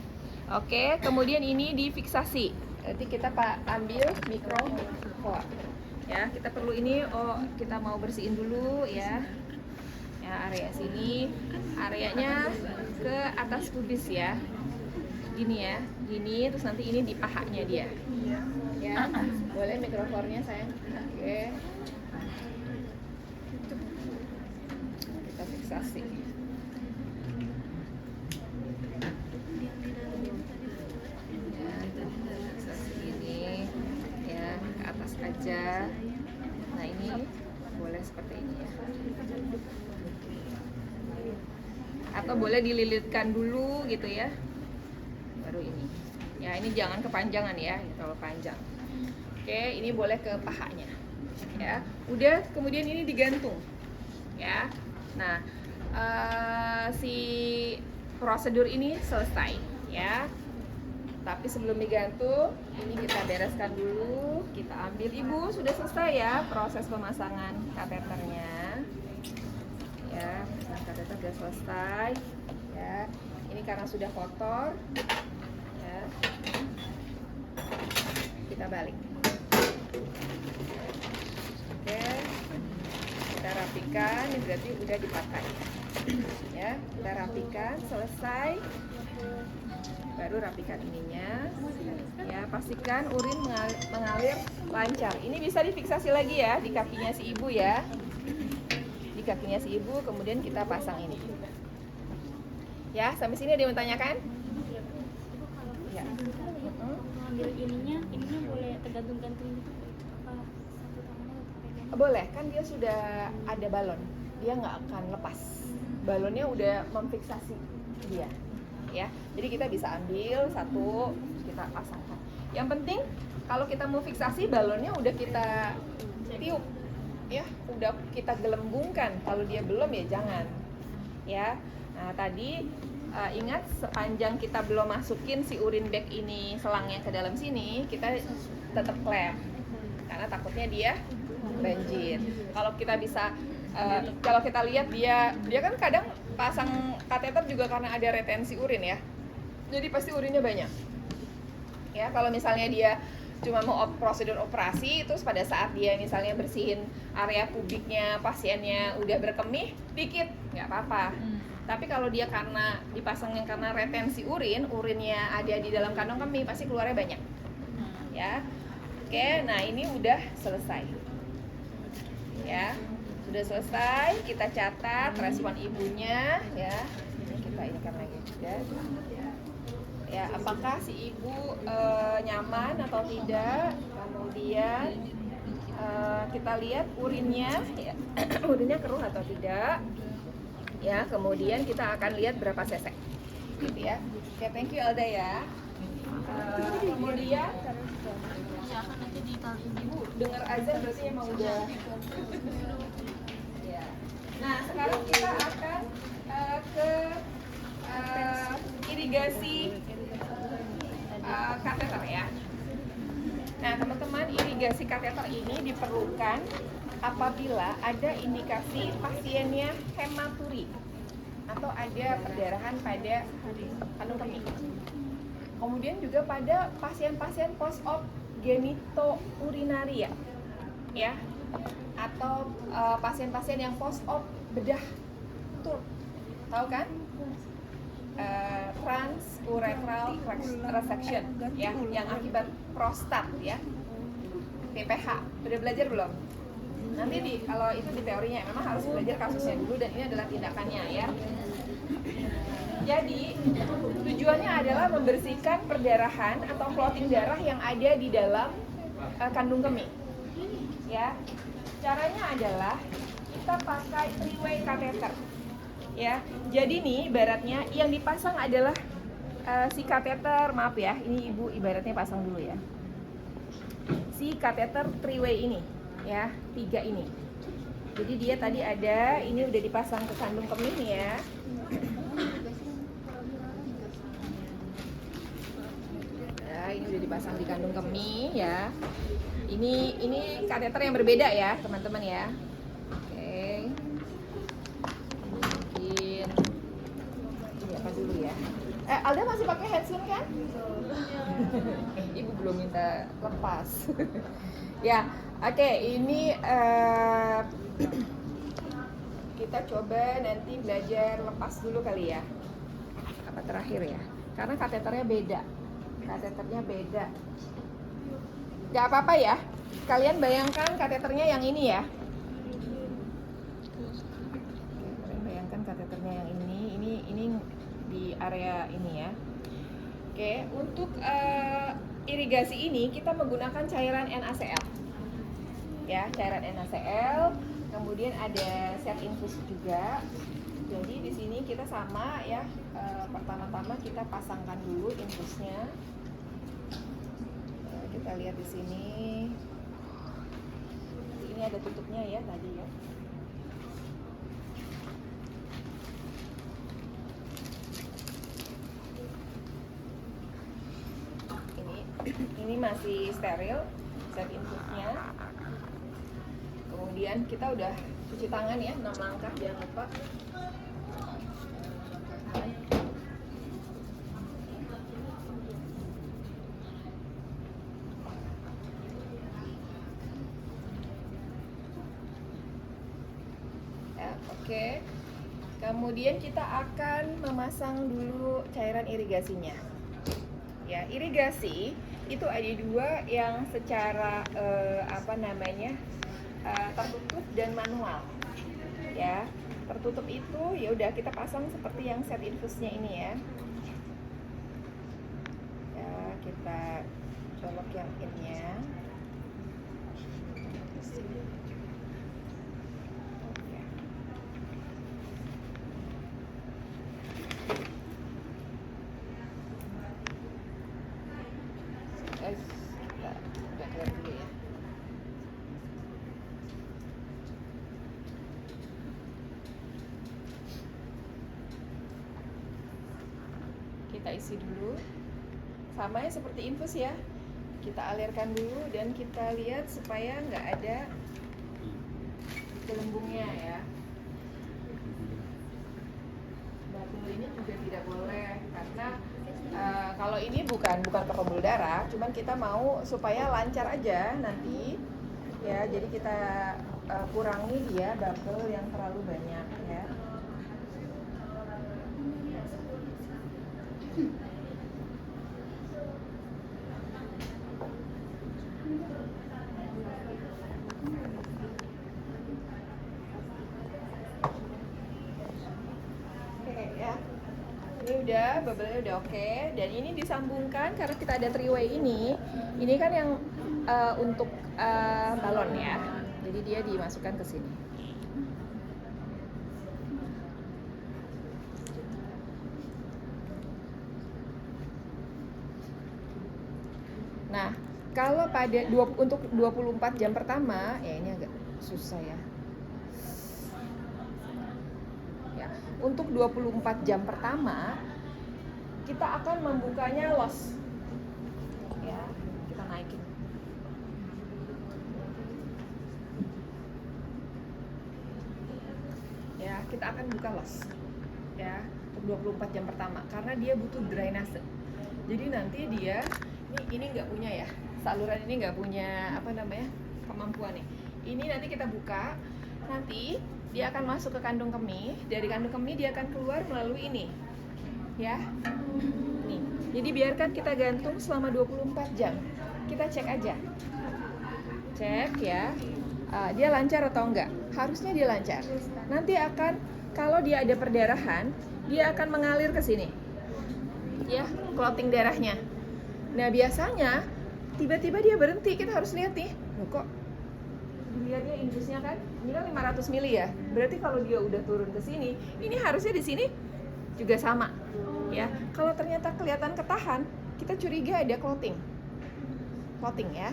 Speaker 1: Oke, kemudian ini difiksasi. Nanti kita ambil mikrofor. Ya, kita perlu ini. Kita mau bersihin dulu ya. Ya, area sini, areanya ke atas pubis ya. Gini ya, gini, terus nanti ini di pahanya dia. Ya, boleh mikrofonnya sayang. Oke. Kita fiksasi. Ya, fiksasi ini ya, ke atas aja. Nah, ini boleh seperti ini ya. Atau boleh dililitkan dulu gitu ya, baru ini ya. Ini jangan kepanjangan ya, kalau panjang. Oke, ini boleh ke pahanya ya. Udah, kemudian ini digantung ya. Nah, si prosedur ini selesai ya. Tapi sebelum digantung, ini kita bereskan dulu. Kita ambil, Ibu sudah selesai ya proses pemasangan kateternya. Ya, kateter sudah selesai. Ya, ini karena sudah kotor. Ya, kita balik. Oke, kita rapikan. Ini berarti udah dipakai. Ya, kita rapikan, selesai. Baru rapikan ininya. Ya, pastikan urin mengalir lancar. Ini bisa difiksasi lagi ya di kakinya si ibu ya. Di kakinya si ibu, kemudian kita pasang ini. Ya, sampai sini ada yang menanyakan? Ya.
Speaker 2: Ambil ininya boleh tergantung-gantung gitu apa satu tangannya pakai
Speaker 1: Boleh, kan dia sudah ada balon. Dia nggak akan lepas. Balonnya udah memfiksasi dia. ya. Jadi kita bisa ambil satu, kita pasangkan. Yang penting kalau kita mau fiksasi balonnya udah kita tiup, ya, udah kita gelembungkan. Kalau dia belum ya jangan, ya. Nah tadi ingat sepanjang kita belum masukin si urin bag ini selangnya ke dalam sini, kita tetap klem karena takutnya dia banjir. Kalau kita bisa kalau kita lihat dia kan kadang pasang kateter juga karena ada retensi urin ya, jadi pasti urinnya banyak ya. Kalau misalnya dia cuma mau prosedur operasi, terus pada saat dia misalnya bersihin area pubiknya pasiennya udah berkemih dikit, nggak apa-apa. Tapi kalau dia karena dipasangin karena retensi urinnya ada di dalam kantong kemih, pasti keluarnya banyak ya. Oke, nah ini udah selesai ya, sudah selesai. Kita catat respon ibunya ya. Ini kita inikan lagi juga ya, apakah si ibu nyaman atau tidak. Kemudian kita lihat urinnya ya, urinnya keruh atau tidak ya. Kemudian kita akan lihat berapa cc gitu ya. Oke, thank you Alda ya. Kemudian ibu dengar azan berarti emang udah ya. Nah sekarang kita akan ke irigasi kateter ya. Nah teman-teman, irigasi kateter ini diperlukan apabila ada indikasi pasiennya hematuri atau ada perdarahan pada kandung kemih. Kemudian juga pada pasien-pasien post-op genitourinary ya, atau pasien-pasien yang post-op bedah TURP, tahu kan? Transurethral resection ya, yang akibat prostat ya, PPH. Udah belajar belum? Nanti kalau itu di teorinya memang harus belajar kasusnya dulu, dan ini adalah tindakannya ya. Jadi tujuannya adalah membersihkan perdarahan atau clotting darah yang ada di dalam kandung kemih ya. Caranya adalah kita pakai 3-way catheter ya. Jadi nih ibaratnya yang dipasang adalah si kateter, maaf ya, ini ibu ibaratnya pasang dulu ya, si kateter 3-way ini ya, 3 ini. Jadi dia tadi ada, ini udah dipasang ke kandung kemih nih ya. Ini udah dipasang di kandung kemih ya. Ini kateter yang berbeda ya teman-teman ya. Oke. Mungkin ini apa dulu ya? Alda masih pakai headphone kan? Ibu belum minta lepas. Ya, oke. Ini kita coba nanti belajar lepas dulu kali ya. Apa terakhir ya? Karena kateternya beda. Gak apa-apa ya. Kalian bayangkan kateternya yang ini ya. Kalian bayangkan kateternya yang ini di area ini ya. Oke, untuk irigasi ini kita menggunakan cairan NaCl. Ya, cairan NaCl. Kemudian ada set infus juga. Jadi di sini kita sama ya. Pertama-tama kita pasangkan dulu infusnya. Kita lihat di sini. Ini ada tutupnya ya tadi ya. Ini masih steril set infusnya. Kemudian kita udah cuci tangan ya, 6 langkah jangan lupa. Oke, kemudian kita akan memasang dulu cairan irigasinya. Ya, irigasi itu ada dua, yang secara tertutup dan manual. Ya, tertutup itu ya udah kita pasang seperti yang set infusnya ini ya. Ya, kita colok yang in-nya. kita isi dulu. Sama ya seperti infus ya. Kita alirkan dulu dan kita lihat supaya nggak ada gelembungnya ya. Batu ini juga tidak boleh karena kalau ini bukan pembuluh darah, cuman kita mau supaya lancar aja nanti ya. Jadi kita kurangi dia bubble yang terlalu banyak ya. Ini udah, bubble-nya udah oke. Dan ini disambungkan karena kita ada three-way ini. Ini kan yang untuk balon ya. Jadi dia dimasukkan ke sini. Nah, kalau untuk 24 jam pertama, ya ini agak susah ya. Untuk 24 jam pertama kita akan membukanya los ya, kita naikin ya, kita akan buka los ya untuk 24 jam pertama karena dia butuh drainase. Jadi nanti dia ini nggak punya ya, saluran ini nggak punya kemampuan nih. Ini nanti kita buka, nanti dia akan masuk ke kandung kemih. Dari kandung kemih dia akan keluar melalui ini ya. Nih. Jadi biarkan kita gantung selama 24 jam. Kita cek aja. Cek ya. Dia lancar atau enggak? Harusnya dia lancar. Nanti akan, kalau dia ada perdarahan, dia akan mengalir ke sini. Ya, clotting darahnya. Nah, biasanya tiba-tiba dia berhenti. Kita harus lihat nih. Loh, kok dilihatnya infusnya kan ini kan 500 mili ya, berarti kalau dia udah turun ke sini, ini harusnya di sini juga sama ya. Kalau ternyata kelihatan ketahan, kita curiga ada clotting ya.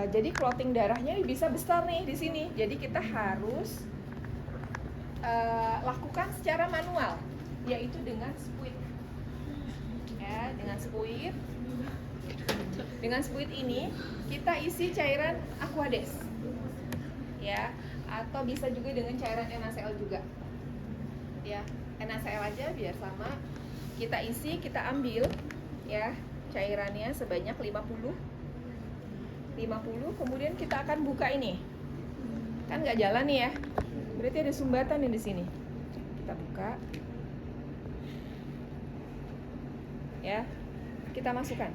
Speaker 1: Jadi clotting darahnya bisa besar nih di sini, jadi kita harus lakukan secara manual, yaitu dengan spuit ya. Dengan spuit ini kita isi cairan Aquades ya, atau bisa juga dengan cairan NaCl juga ya. NaCl aja biar sama. Kita isi, kita ambil ya cairannya sebanyak 50, kemudian kita akan buka ini. Kan nggak jalan nih ya, berarti ada sumbatan nih di sini. Kita buka ya, kita masukkan.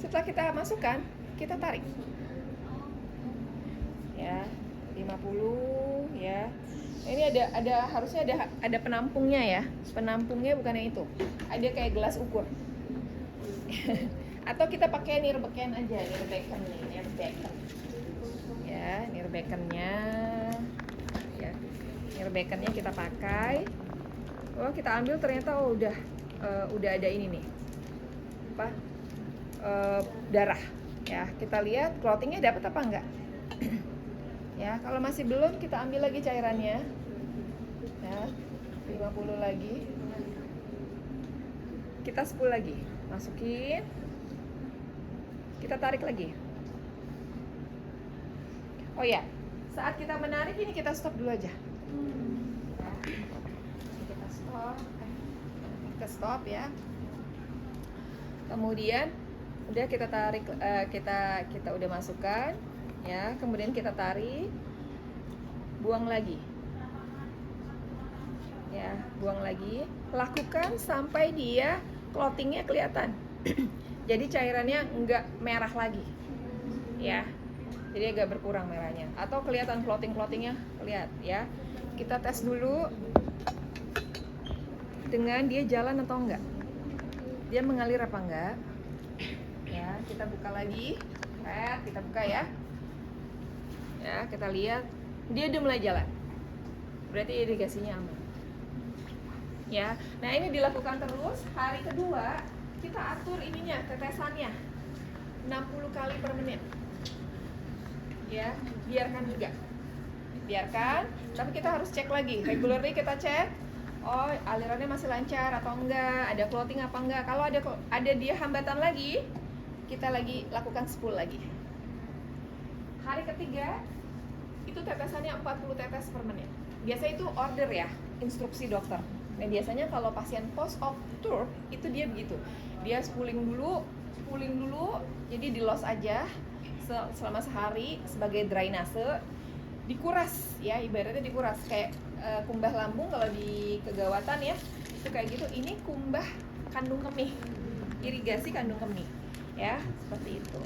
Speaker 1: Setelah kita masukkan, kita tarik ya, 50 ya. Ini ada harusnya ada penampungnya ya. Penampungnya bukan yang itu. Ada kayak gelas ukur. Atau kita pakai Nirbeken aja, Nirbeken. Ya, Nirbekennya ya. Nirbekennya kita pakai. Oh, kita ambil ternyata udah ada ini nih. Darah ya. Kita lihat clottingnya dapat apa enggak ya. Kalau masih belum, kita ambil lagi cairannya ya, 50 lagi, kita spool lagi, masukin, kita tarik lagi. Oh ya, saat kita menarik ini kita stop dulu aja ya. Kita stop ya. Kemudian udah kita tarik, kita udah masukkan ya, kemudian kita tarik, buang lagi ya, buang lagi. Lakukan sampai dia clottingnya kelihatan. Jadi cairannya enggak merah lagi ya, jadi agak berkurang merahnya, atau kelihatan clottingnya lihat ya. Kita tes dulu dengan dia jalan atau enggak, dia mengalir apa enggak ya. Kita buka lagi, kita buka ya, kita lihat dia udah mulai jalan, berarti irigasinya aman ya. Nah, ini dilakukan terus. Hari kedua kita atur ininya, tetesannya 60 kali per menit ya, biarkan juga biarkan. Tapi kita harus cek lagi, regularly kita cek. Oh, alirannya masih lancar atau enggak, ada clotting apa enggak. Kalau ada dia hambatan lagi, kita lagi lakukan spool lagi. Hari ketiga itu tetesannya 40 tetes per menit. Biasanya itu order ya, instruksi dokter. Nah, biasanya kalau pasien post-op TURP itu dia begitu. Dia spooling dulu, jadi di loss aja selama sehari sebagai drainase, dikuras ya, ibaratnya dikuras kayak kumbah lambung kalau di kegawatan ya, itu kayak gitu. Ini kumbah kandung kemih, irigasi kandung kemih ya, seperti itu.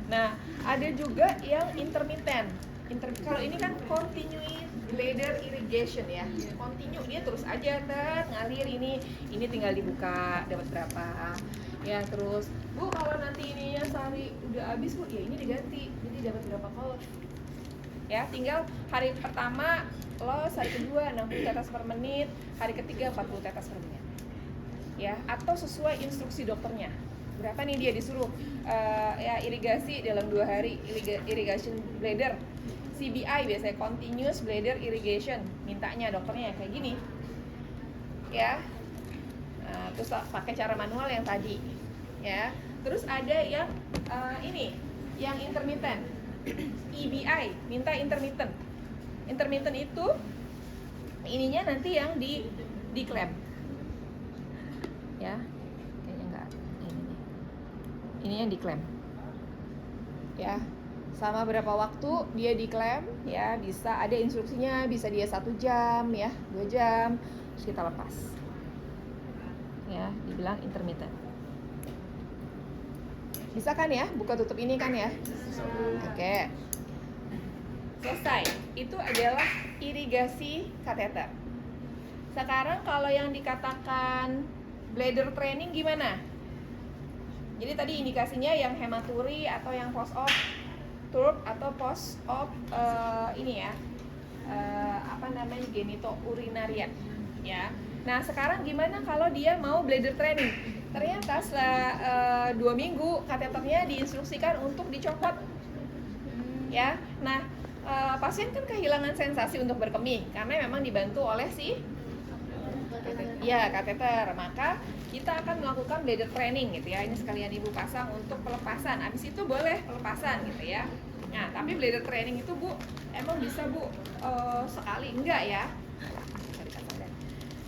Speaker 1: Nah, ada juga yang intermittent. Kalau ini kan continuous bladder irrigation ya, continue, dia terus aja ngalir. Ini tinggal dibuka dapat berapa ya. Terus Bu, kalau nanti ininya sehari udah habis Bu, ya ini diganti, jadi dapat berapa kolom ya. Tinggal hari pertama loss, hari kedua 60 tetes per menit, hari ketiga 40 tetes per menit ya, atau sesuai instruksi dokternya. Berapa nih dia disuruh ya irigasi dalam 2 hari, irrigation bladder, CBI biasanya continuous bladder irrigation, mintanya dokternya kayak gini ya. Nah, terus pakai cara manual yang tadi ya. Terus ada yang ini yang intermittent, EBI, minta intermittent. Intermittent itu ininya nanti yang di clamp ya, kayaknya enggak ini yang di clamp ya. Sama berapa waktu dia di clamp ya, bisa ada instruksinya, bisa dia 1 jam ya, 2 jam, terus kita lepas ya, dibilang intermittent. Bisa kan ya, buka tutup ini kan ya. Oke, selesai. Itu adalah irigasi kateter. Sekarang kalau yang dikatakan bladder training gimana? Jadi tadi indikasinya yang hematuri atau yang post-op TURP atau post-op ini ya, apa namanya, genitourinarian ya. Nah, sekarang gimana kalau dia mau bladder training? Ternyata setelah 2 minggu kateternya diinstruksikan untuk dicopot ya. Nah, pasien kan kehilangan sensasi untuk berkemih karena memang dibantu oleh si kateter. Maka kita akan melakukan bladder training gitu ya. Ini sekalian Ibu pasang untuk pelepasan. Habis itu boleh pelepasan gitu ya. Nah, tapi bladder training itu Bu, emang bisa Bu sekali? Enggak ya.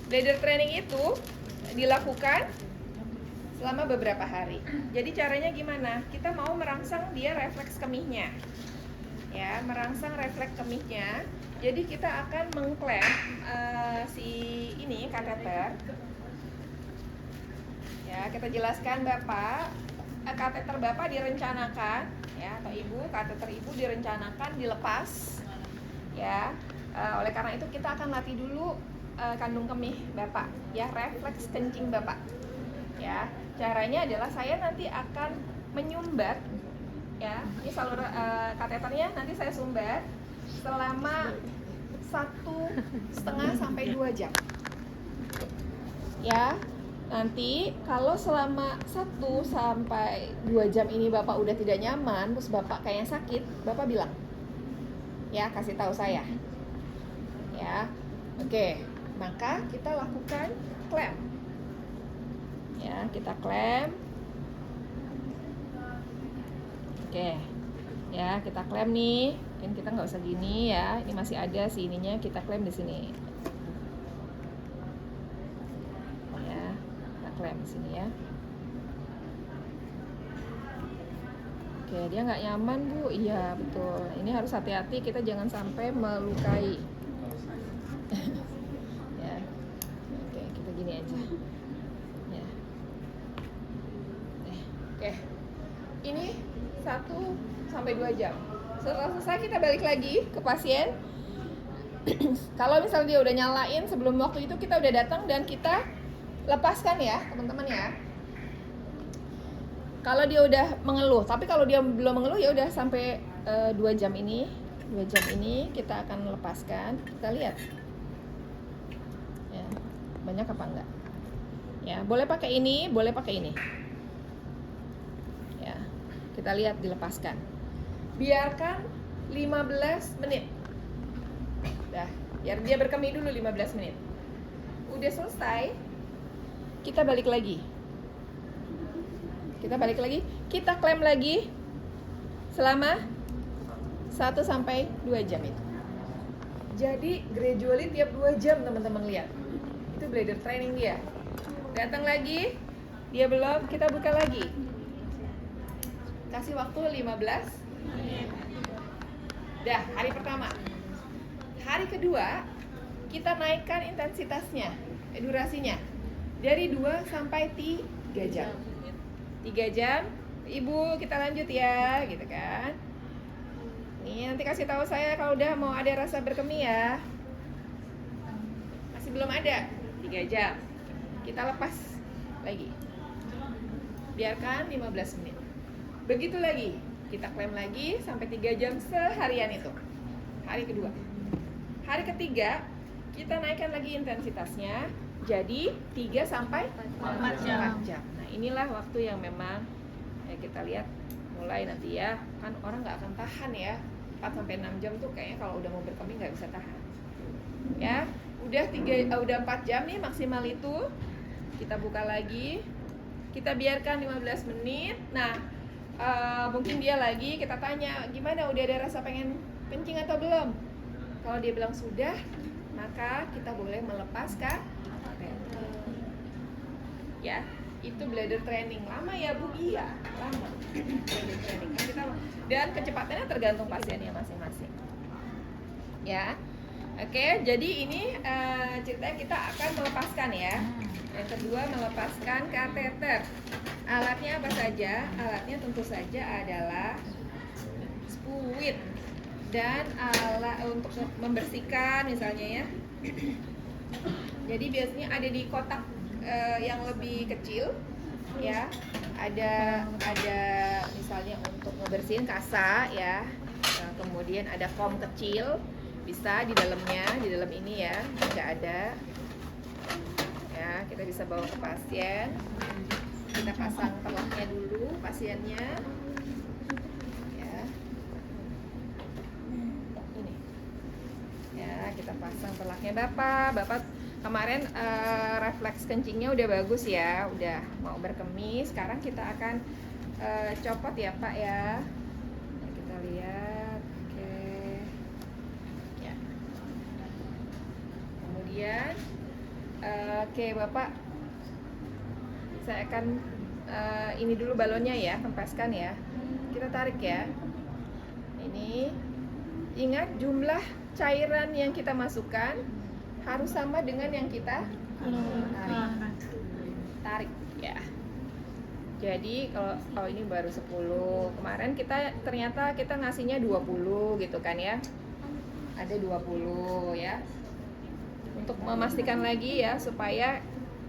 Speaker 1: Bladder training itu dilakukan selama beberapa hari. Jadi caranya gimana? Kita mau merangsang dia refleks kemihnya ya, merangsang refleks kemihnya. Jadi kita akan mengclamp si ini kateter ya. Kita jelaskan Bapak, kateter Bapak direncanakan ya, atau Ibu, kateter Ibu direncanakan dilepas ya. Oleh karena itu kita akan latih dulu kandung kemih Bapak ya, refleks kencing Bapak ya. Caranya adalah saya nanti akan menyumbat ya, ini saluran kateternya nanti saya sumbat selama 1,5 sampai 2 jam ya. Nanti kalau selama 1 sampai 2 jam ini Bapak udah tidak nyaman, terus Bapak kayaknya sakit, Bapak bilang ya, kasih tahu saya ya. Oke, maka kita lakukan clamp ya, kita clamp. Oke ya, kita clamp nih. Mungkin kita nggak usah gini ya, ini masih ada si ininya, kita clamp di sini ya, kita clamp di sini ya. Oke, dia nggak nyaman Bu, iya betul. Ini harus hati-hati, kita jangan sampai melukai ya. Oke, kita gini aja ya. Oke, ini 1 sampai 2 jam. Setelah selesai kita balik lagi ke pasien. Kalau misalnya dia udah nyalain sebelum waktu itu, kita udah datang dan kita lepaskan ya teman-teman ya. Kalau dia udah mengeluh, tapi kalau dia belum mengeluh ya udah sampai 2 jam ini kita akan lepaskan. Kita lihat ya, banyak apa enggak ya. Boleh pakai ini, boleh pakai ini ya. Kita lihat, dilepaskan, biarkan 15 menit Dah, biar dia berkemih dulu 15 menit. Udah selesai, kita balik lagi. Kita klaim lagi selama 1 sampai 2 jam itu. Jadi gradually tiap 2 jam teman-teman lihat. Itu bladder training dia. Datang lagi, dia belum, kita buka lagi. Kasih waktu 15. Dah, hari pertama. Hari kedua, kita naikkan intensitasnya, durasinya. Dari 2 sampai 3 jam. 3 jam, Ibu kita lanjut ya, gitu kan. Nih, nanti kasih tahu saya kalau udah mau ada rasa berkemih ya. Masih belum ada, 3 jam. Kita lepas lagi. Biarkan 15 menit. Begitu lagi, kita klaim lagi sampai 3 jam seharian itu. Hari kedua. Hari ketiga, kita naikkan lagi intensitasnya jadi 3 sampai 4 jam. Nah, inilah waktu yang memang ya kita lihat mulai nanti ya, kan orang nggak akan tahan ya. 4 sampai 6 jam tuh kayaknya kalau udah mau berkemih nggak bisa tahan. Ya, udah 4 jam nih maksimal itu. Kita buka lagi. Kita biarkan 15 menit. Nah, mungkin dia lagi, kita tanya, gimana udah ada rasa pengen kencing atau belum? Kalau dia bilang sudah, maka kita boleh melepaskan. Ya, itu bladder training. Lama ya Bu? Iya, lama. Bladder training. Dan kecepatannya tergantung pasiennya masing-masing. Ya, oke. Jadi ini ceritanya kita akan melepaskan ya. Yang kedua, melepaskan kateter. Alatnya apa saja? Alatnya tentu saja adalah spuit dan alat untuk membersihkan misalnya ya. Jadi biasanya ada di kotak yang lebih kecil ya. Ada misalnya untuk membersihin kasa ya. Nah, kemudian ada foam kecil bisa di dalamnya, di dalam ini ya. Jika ada ya, kita bisa bawa ke pasien. Kita pasang telahnya dulu pasiennya ya. Ini ya, kita pasang telahnya. Bapak kemarin refleks kencingnya udah bagus ya, udah mau berkemih. Sekarang kita akan copot ya Pak ya. Nah, kita lihat. Oke ya. Kemudian oke Bapak, saya akan ini dulu balonnya ya, kempeskan ya. Kita tarik ya. Ini ingat jumlah cairan yang kita masukkan harus sama dengan yang kita tarik ya. Jadi kalau ini baru 10. Kemarin ternyata kita ngasihnya 20 gitu kan ya. Ada 20 ya. Untuk memastikan lagi ya supaya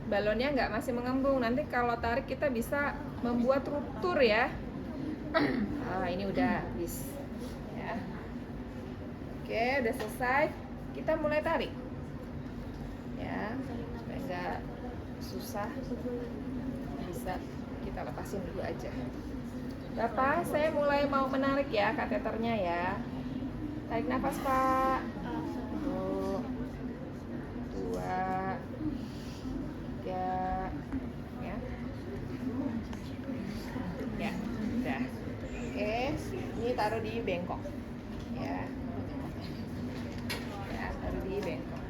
Speaker 1: balonnya nggak masih mengembung. Nanti kalau tarik kita bisa membuat ruptur ya. Ini udah habis ya. Oke, udah selesai. Kita mulai tarik ya, supaya nggak susah. Bisa kita lepasin dulu aja. Bapak, saya mulai mau menarik ya kateternya ya. Tarik nafas Pak. 1, 2, 3 ya. Ya, udah. Oke, ini taruh di bengkok ya. Ya, taruh di bengkok.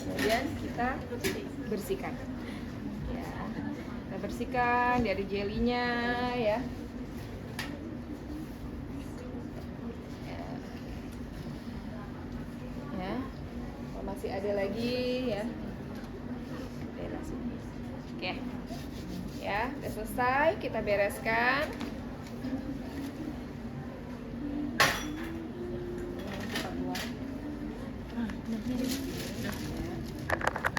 Speaker 1: Kemudian kita bersihkan ya. Kita bersihkan dari jelinya ya. Ya, kalau masih ada lagi ya. Oke ya, udah selesai, kita bereskan.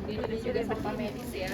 Speaker 1: Ini juga sampah medis ya.